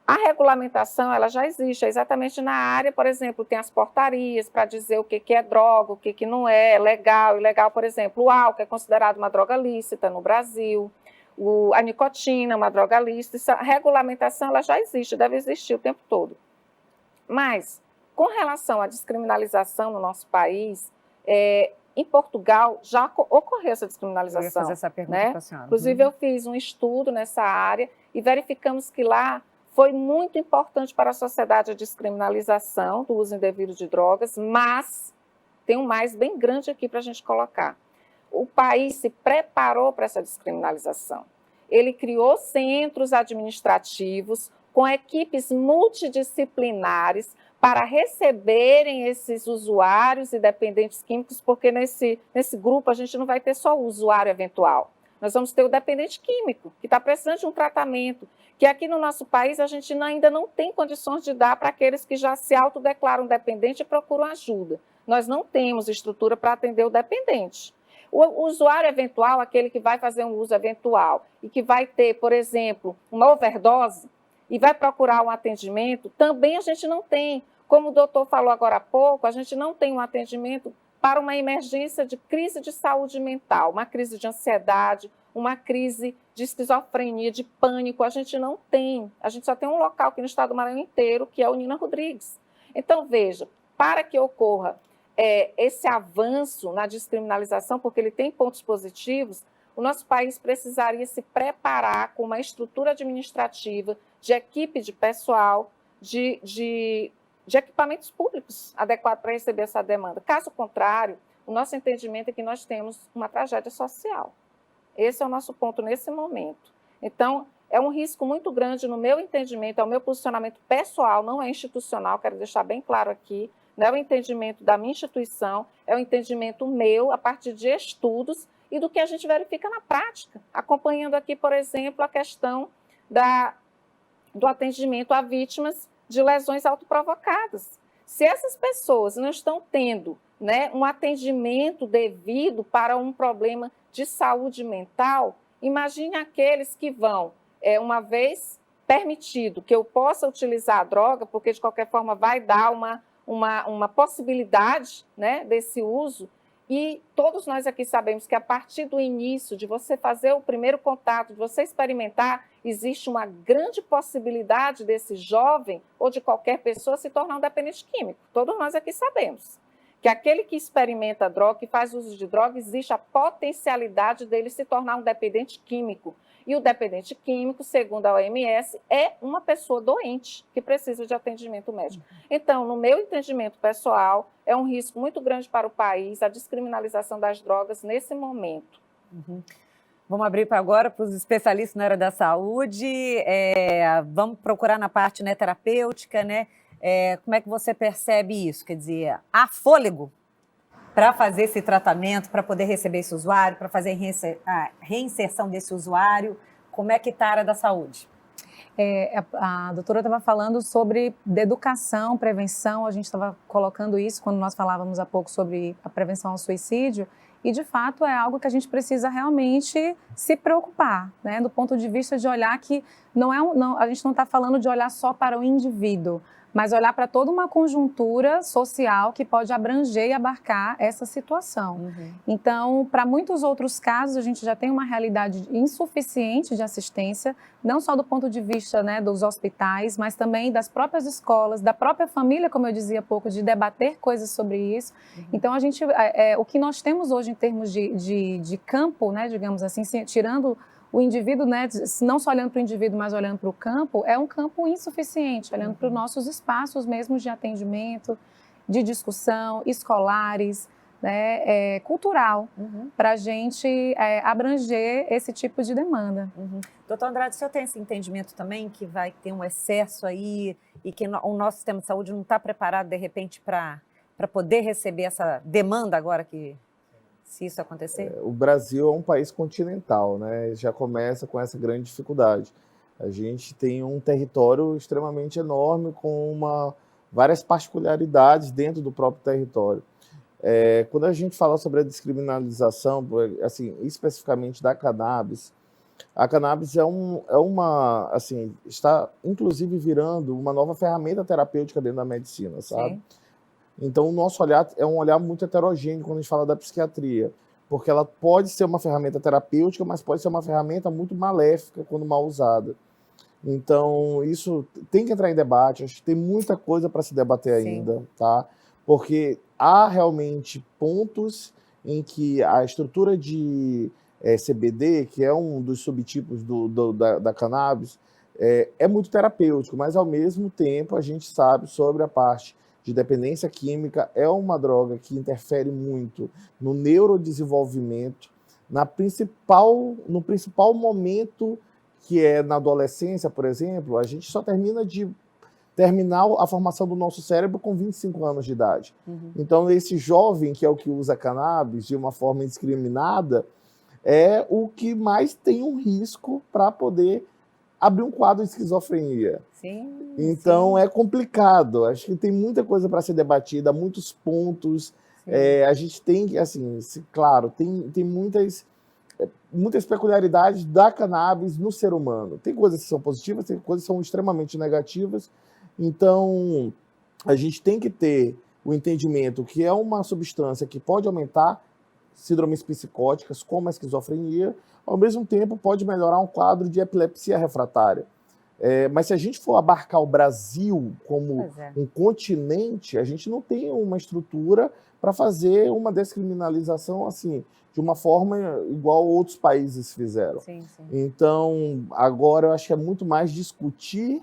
A regulamentação, ela já existe, exatamente na área, por exemplo, tem as portarias para dizer o que é droga, o que não é, legal, ilegal, por exemplo, o álcool é considerado uma droga lícita no Brasil, a nicotina, uma droga lícita, essa regulamentação ela já existe, deve existir o tempo todo. Mas, com relação à descriminalização no nosso país, em Portugal já ocorreu essa descriminalização. Eu ia fazer essa pergunta, né? Para a senhora. Inclusive, eu fiz um estudo nessa área e verificamos que lá foi muito importante para a sociedade a descriminalização do uso indevido de drogas, mas tem um mais bem grande aqui para a gente colocar. O país se preparou para essa descriminalização. Ele criou centros administrativos com equipes multidisciplinares para receberem esses usuários e dependentes químicos, porque nesse grupo a gente não vai ter só o usuário eventual. Nós vamos ter o dependente químico, que está precisando de um tratamento, que aqui no nosso país a gente ainda não tem condições de dar para aqueles que já se autodeclaram dependente e procuram ajuda. Nós não temos estrutura para atender o dependente. O usuário eventual, aquele que vai fazer um uso eventual e que vai ter, por exemplo, uma overdose e vai procurar um atendimento, também a gente não tem. Como o doutor falou agora há pouco, a gente não tem um atendimento para uma emergência de crise de saúde mental, uma crise de ansiedade, uma crise de esquizofrenia, de pânico, a gente não tem. A gente só tem um local aqui no estado do Maranhão inteiro, que é o Nina Rodrigues. Então, veja, para que ocorra esse avanço na descriminalização, porque ele tem pontos positivos, o nosso país precisaria se preparar com uma estrutura administrativa, de equipe de pessoal, de equipamentos públicos adequados para receber essa demanda. Caso contrário, o nosso entendimento é que nós temos uma tragédia social. Esse é o nosso ponto nesse momento. Então, é um risco muito grande no meu entendimento, é o meu posicionamento pessoal, não é institucional, quero deixar bem claro aqui, não é o entendimento da minha instituição, é o entendimento meu, a partir de estudos e do que a gente verifica na prática, acompanhando aqui, por exemplo, a questão do atendimento a vítimas de lesões autoprovocadas. Se essas pessoas não estão tendo, né, um atendimento devido para um problema de saúde mental, imagine aqueles que vão, uma vez permitido que eu possa utilizar a droga, porque de qualquer forma vai dar uma possibilidade, né, desse uso, e todos nós aqui sabemos que a partir do início, de você fazer o primeiro contato, de você experimentar, existe uma grande possibilidade desse jovem ou de qualquer pessoa se tornar um dependente químico. Todos nós aqui sabemos que aquele que experimenta droga, que faz uso de droga, existe a potencialidade dele se tornar um dependente químico. E o dependente químico, segundo a OMS, é uma pessoa doente que precisa de atendimento médico. Então, no meu entendimento pessoal, é um risco muito grande para o país a descriminalização das drogas nesse momento. Vamos abrir agora para os especialistas na área da saúde. Vamos procurar na parte, né, terapêutica, né? Como é que você percebe isso? Quer dizer, há fôlego para fazer esse tratamento, para poder receber esse usuário, para fazer a reinserção desse usuário? Como é que está a área da saúde? A doutora estava falando sobre educação, prevenção, a gente estava colocando isso quando nós falávamos há pouco sobre a prevenção ao suicídio, e de fato é algo que a gente precisa realmente se preocupar, né? Do ponto de vista de olhar que a gente não está falando de olhar só para o indivíduo, mas olhar para toda uma conjuntura social que pode abranger e abarcar essa situação. Então, para muitos outros casos, a gente já tem uma realidade insuficiente de assistência, não só do ponto de vista, né, dos hospitais, mas também das próprias escolas, da própria família, como eu dizia há pouco, de debater coisas sobre isso. Então, o que nós temos hoje em termos de campo, né, digamos assim, tirando o indivíduo, né, não só olhando para o indivíduo, mas olhando para o campo, é um campo insuficiente, olhando para os nossos espaços mesmo de atendimento, de discussão, escolares, né, cultural, para a gente abranger esse tipo de demanda. Doutor Andrade, o senhor tem esse entendimento também que vai ter um excesso aí e que o nosso sistema de saúde não está preparado, de repente, para poder receber essa demanda agora que... se isso acontecer? O Brasil é um país continental, né? Já começa com essa grande dificuldade. A gente tem um território extremamente enorme com várias particularidades dentro do próprio território. Quando a gente fala sobre a descriminalização, assim, especificamente da cannabis, a cannabis está inclusive virando uma nova ferramenta terapêutica dentro da medicina, sabe? Sim. Então, o nosso olhar é um olhar muito heterogêneo quando a gente fala da psiquiatria, porque ela pode ser uma ferramenta terapêutica, mas pode ser uma ferramenta muito maléfica quando mal usada. Então, isso tem que entrar em debate, acho que tem muita coisa para se debater ainda, tá? Porque há realmente pontos em que a estrutura de CBD, que é um dos subtipos da cannabis, é muito terapêutico, mas ao mesmo tempo a gente sabe sobre a parte de dependência química, é uma droga que interfere muito no neurodesenvolvimento, no principal momento, que é na adolescência, por exemplo. A gente só terminar a formação do nosso cérebro com 25 anos de idade. Então, esse jovem, que é o que usa cannabis de uma forma indiscriminada, é o que mais tem um risco para poder abrir um quadro de esquizofrenia. Sim, então, é complicado. Acho que tem muita coisa para ser debatida, muitos pontos. A gente tem, assim, claro, tem muitas peculiaridades da cannabis no ser humano. Tem coisas que são positivas, tem coisas que são extremamente negativas. Então, a gente tem que ter o entendimento que é uma substância que pode aumentar síndromes psicóticas, como a esquizofrenia, ao mesmo tempo pode melhorar um quadro de epilepsia refratária. Mas se a gente for abarcar o Brasil como Pois é. um continente, a gente não tem uma estrutura para fazer uma descriminalização assim, de uma forma igual outros países fizeram. Sim, sim. Então, agora eu acho que é muito mais discutir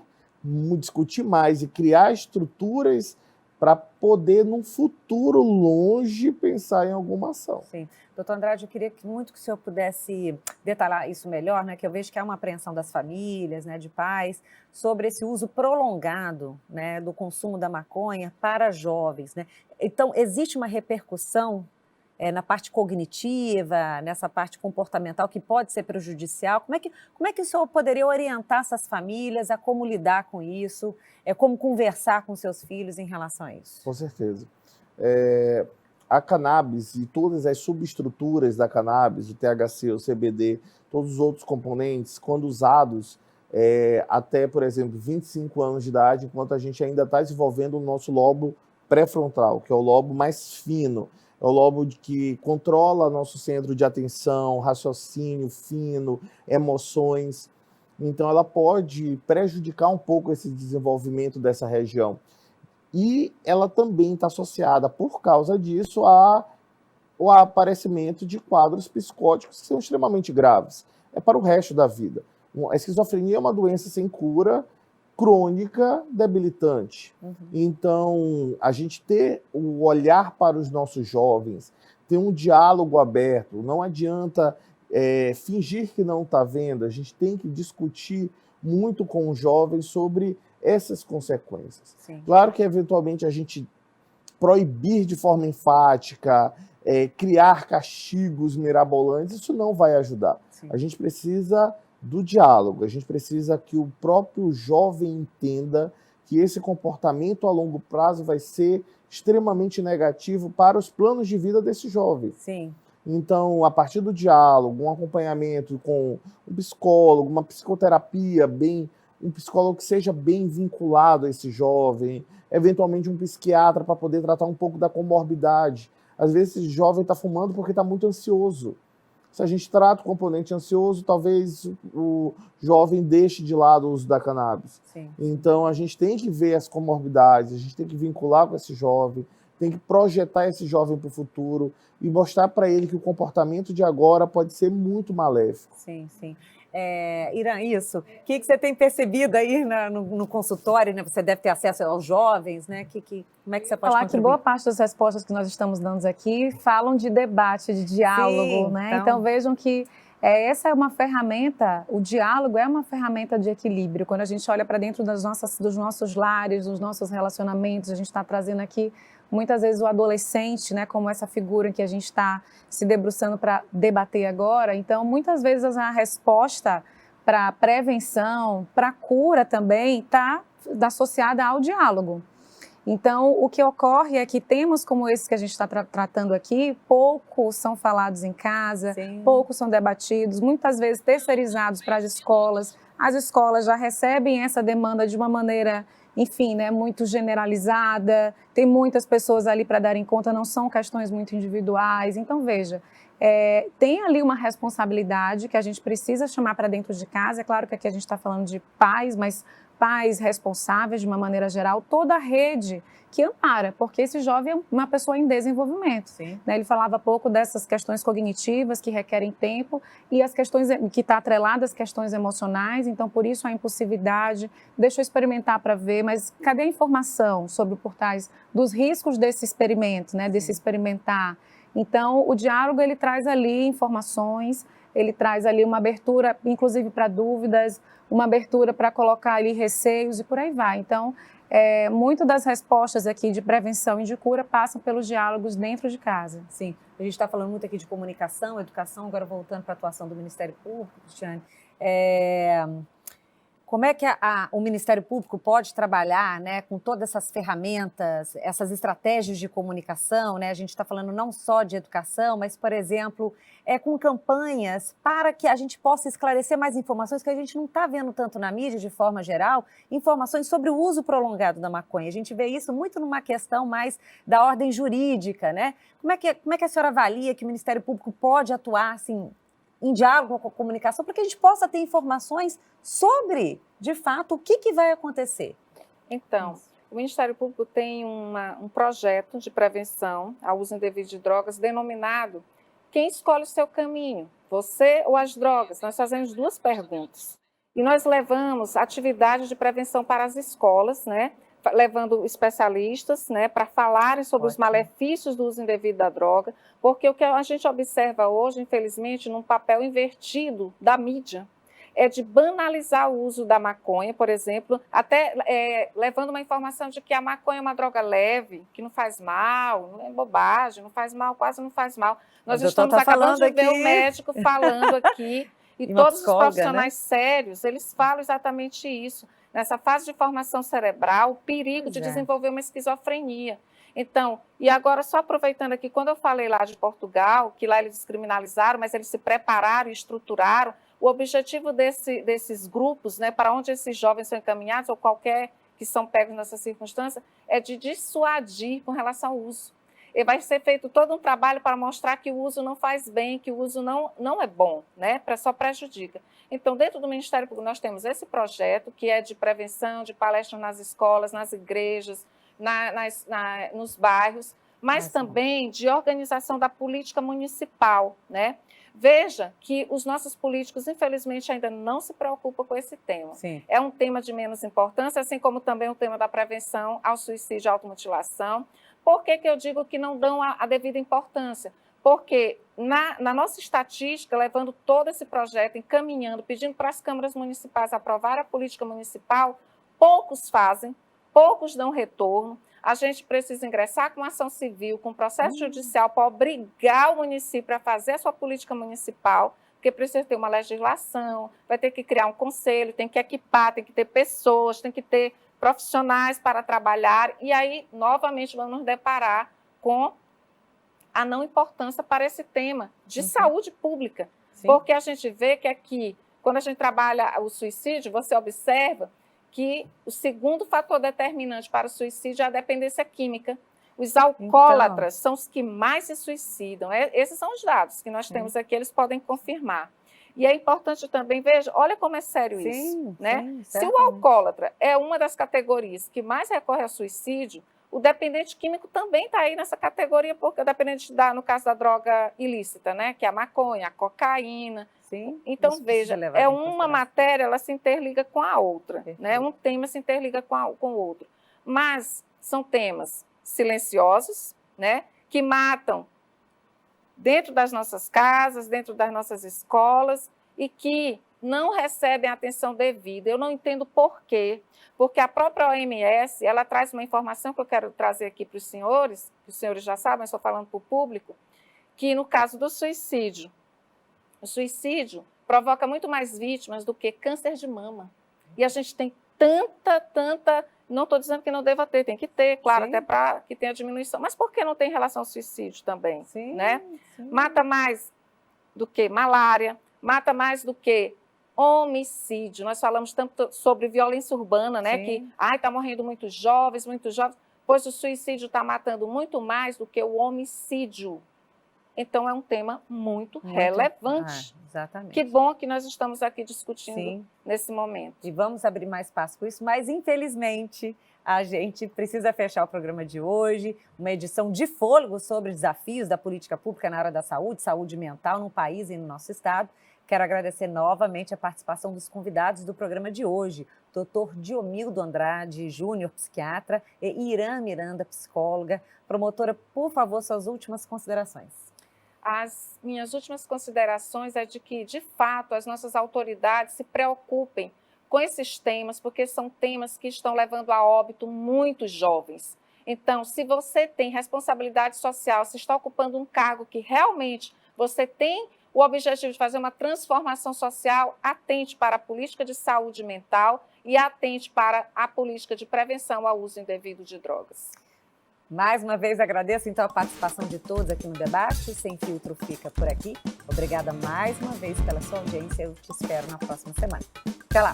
mais e criar estruturas para poder, num futuro longe, pensar em alguma ação. Sim. Doutor Andrade, eu queria muito que o senhor pudesse detalhar isso melhor, né? Que eu vejo que há uma apreensão das famílias, né, de pais, sobre esse uso prolongado, né, do consumo da maconha para jovens, né? Então, existe uma repercussão na parte cognitiva, nessa parte comportamental que pode ser prejudicial? Como é que o senhor poderia orientar essas famílias a como lidar com isso, como conversar com seus filhos em relação a isso? Com certeza. A cannabis e todas as subestruturas da cannabis, o THC, o CBD, todos os outros componentes, quando usados até, por exemplo, 25 anos de idade, enquanto a gente ainda está desenvolvendo o nosso lobo pré-frontal, que é o lobo mais fino, é o lobo que controla nosso centro de atenção, raciocínio fino, emoções. Então, ela pode prejudicar um pouco esse desenvolvimento dessa região. E ela também está associada, por causa disso, ao aparecimento de quadros psicóticos que são extremamente graves. É para o resto da vida. A esquizofrenia é uma doença sem cura, crônica, debilitante. Então, a gente ter o olhar para os nossos jovens, ter um diálogo aberto, não adianta fingir que não está vendo, a gente tem que discutir muito com os jovens sobre essas consequências. Sim. Claro que, eventualmente, a gente proibir de forma enfática, criar castigos mirabolantes, isso não vai ajudar. Sim. A gente precisa do diálogo, a gente precisa que o próprio jovem entenda que esse comportamento a longo prazo vai ser extremamente negativo para os planos de vida desse jovem. Sim. Então, a partir do diálogo, um acompanhamento com um psicólogo, uma psicoterapia, um psicólogo que seja bem vinculado a esse jovem, eventualmente um psiquiatra para poder tratar um pouco da comorbidade. Às vezes esse jovem está fumando porque está muito ansioso. Se a gente trata o componente ansioso, talvez o jovem deixe de lado o uso da cannabis. Sim. Então, a gente tem que ver as comorbidades, a gente tem que vincular com esse jovem, tem que projetar esse jovem para o futuro e mostrar para ele que o comportamento de agora pode ser muito maléfico. Sim, sim. Irã, isso. O que você tem percebido aí no consultório, né? Você deve ter acesso aos jovens, né? Como é que você pode falar contribuir? Que boa parte das respostas que nós estamos dando aqui falam de debate, de diálogo, Sim, né? Então vejam que essa é uma ferramenta, o diálogo é uma ferramenta de equilíbrio. Quando a gente olha para dentro dos nossos lares, dos nossos relacionamentos, a gente está trazendo aqui muitas vezes o adolescente, né, como essa figura que a gente está se debruçando para debater agora. Então, muitas vezes a resposta para a prevenção, para a cura também, está associada ao diálogo. Então, o que ocorre é que temas como esse que a gente está tratando aqui, poucos são falados em casa, Sim. poucos são debatidos, muitas vezes terceirizados para as escolas. As escolas já recebem essa demanda de uma maneira, enfim, né, muito generalizada, tem muitas pessoas ali para darem conta, não são questões muito individuais. Então, veja, tem ali uma responsabilidade que a gente precisa chamar para dentro de casa. É claro que aqui a gente está falando de pais, mas pais responsáveis de uma maneira geral, toda a rede que ampara, porque esse jovem é uma pessoa em desenvolvimento. Sim. Né? Ele falava há pouco dessas questões cognitivas que requerem tempo e as questões que está atrelada às questões emocionais, então por isso a impulsividade. Deixa eu experimentar para ver, mas cadê a informação sobre por trás dos riscos desse experimento, né? Desse experimentar? Então o diálogo ele traz ali informações, ele traz ali uma abertura, inclusive para dúvidas, uma abertura para colocar ali receios e por aí vai. Então, muito das respostas aqui de prevenção e de cura passam pelos diálogos dentro de casa. Sim, a gente está falando muito aqui de comunicação, educação, agora voltando para a atuação do Ministério Público, Cristiane. Como é que o Ministério Público pode trabalhar, né, com todas essas ferramentas, essas estratégias de comunicação, né? A gente está falando não só de educação, mas, por exemplo, com campanhas para que a gente possa esclarecer mais informações que a gente não está vendo tanto na mídia, de forma geral, informações sobre o uso prolongado da maconha. A gente vê isso muito numa questão mais da ordem jurídica, né? Como é que a senhora avalia que o Ministério Público pode atuar, assim, em diálogo com a comunicação, para que a gente possa ter informações sobre, de fato, o que vai acontecer? Então, o Ministério Público tem um projeto de prevenção ao uso indevido de drogas denominado Quem Escolhe o Seu Caminho? Você ou as drogas? Nós fazemos 2 perguntas. E nós levamos atividades de prevenção para as escolas, né? Levando especialistas, né, para falarem sobre os malefícios do uso indevido da droga, porque o que a gente observa hoje, infelizmente, num papel invertido da mídia, é de banalizar o uso da maconha, por exemplo, até levando uma informação de que a maconha é uma droga leve, que não faz mal, não é bobagem, não faz mal, quase não faz mal. Nós estamos acabando de ver o médico falando aqui, e todos os profissionais, né, sérios, eles falam exatamente isso. Nessa fase de formação cerebral, o perigo de desenvolver uma esquizofrenia. Então, e agora só aproveitando aqui, quando eu falei lá de Portugal, que lá eles descriminalizaram, mas eles se prepararam e estruturaram, o objetivo desses grupos, né, para onde esses jovens são encaminhados, ou qualquer que são pegos nessa circunstância, é de dissuadir com relação ao uso. E vai ser feito todo um trabalho para mostrar que o uso não faz bem, que o uso não é bom, né? Só prejudica. Então, dentro do Ministério Público, nós temos esse projeto, que é de prevenção, de palestras nas escolas, nas igrejas, nos bairros, mas também de organização da política municipal, né? Veja que os nossos políticos, infelizmente, ainda não se preocupam com esse tema. Sim. É um tema de menos importância, assim como também o tema da prevenção ao suicídio e à automutilação. Por que eu digo que não dão a devida importância? Porque na nossa estatística, levando todo esse projeto, encaminhando, pedindo para as câmaras municipais aprovar a política municipal, poucos fazem, poucos dão retorno. A gente precisa ingressar com ação civil, com processo judicial para obrigar o município a fazer a sua política municipal, porque precisa ter uma legislação, vai ter que criar um conselho, tem que equipar, tem que ter pessoas, tem que ter profissionais para trabalhar, e aí, novamente, vamos nos deparar com a não importância para esse tema de saúde pública. Sim. Porque a gente vê que aqui, quando a gente trabalha o suicídio, você observa que o segundo fator determinante para o suicídio é a dependência química. Os alcoólatras são os que mais se suicidam. Esses são os dados que nós temos aqui, eles podem confirmar. E é importante também, veja, olha como é sério isso, né? Sim, se o alcoólatra é uma das categorias que mais recorre ao suicídio, o dependente químico também está aí nessa categoria, porque o dependente no caso da droga ilícita, né? Que é a maconha, a cocaína. Sim, então, veja, é uma matéria, ela se interliga com a outra, né? Um tema se interliga com o outro. Mas são temas silenciosos, né? Que matam dentro das nossas casas, dentro das nossas escolas, e que não recebem a atenção devida. Eu não entendo por quê, porque a própria OMS, ela traz uma informação que eu quero trazer aqui para os senhores já sabem, eu estou falando para o público, que no caso do suicídio, o suicídio provoca muito mais vítimas do que câncer de mama. E a gente tem tanta... Não estou dizendo que não deva ter, tem que ter, claro, até para que tenha diminuição. Mas por que não tem relação ao suicídio também? Sim, né? Sim. Mata mais do que malária, mata mais do que homicídio. Nós falamos tanto sobre violência urbana, né? Que está morrendo muitos jovens, pois o suicídio está matando muito mais do que o homicídio. Então, é um tema muito relevante. Exatamente. Que bom que nós estamos aqui discutindo nesse momento. E vamos abrir mais espaço com isso, mas infelizmente a gente precisa fechar o programa de hoje, uma edição de fôlego sobre desafios da política pública na área da saúde, saúde mental no país e no nosso estado. Quero agradecer novamente a participação dos convidados do programa de hoje, Dr. Diomildo Andrade Júnior, psiquiatra, e Irã Miranda, psicóloga. Promotora, por favor, suas últimas considerações. As minhas últimas considerações é de que, de fato, as nossas autoridades se preocupem com esses temas, porque são temas que estão levando a óbito muitos jovens. Então, se você tem responsabilidade social, se está ocupando um cargo que realmente você tem o objetivo de fazer uma transformação social, atente para a política de saúde mental e atente para a política de prevenção ao uso indevido de drogas. Mais uma vez agradeço então a participação de todos aqui no debate. Sem Filtro fica por aqui. Obrigada mais uma vez pela sua audiência. Eu te espero na próxima semana. Até lá!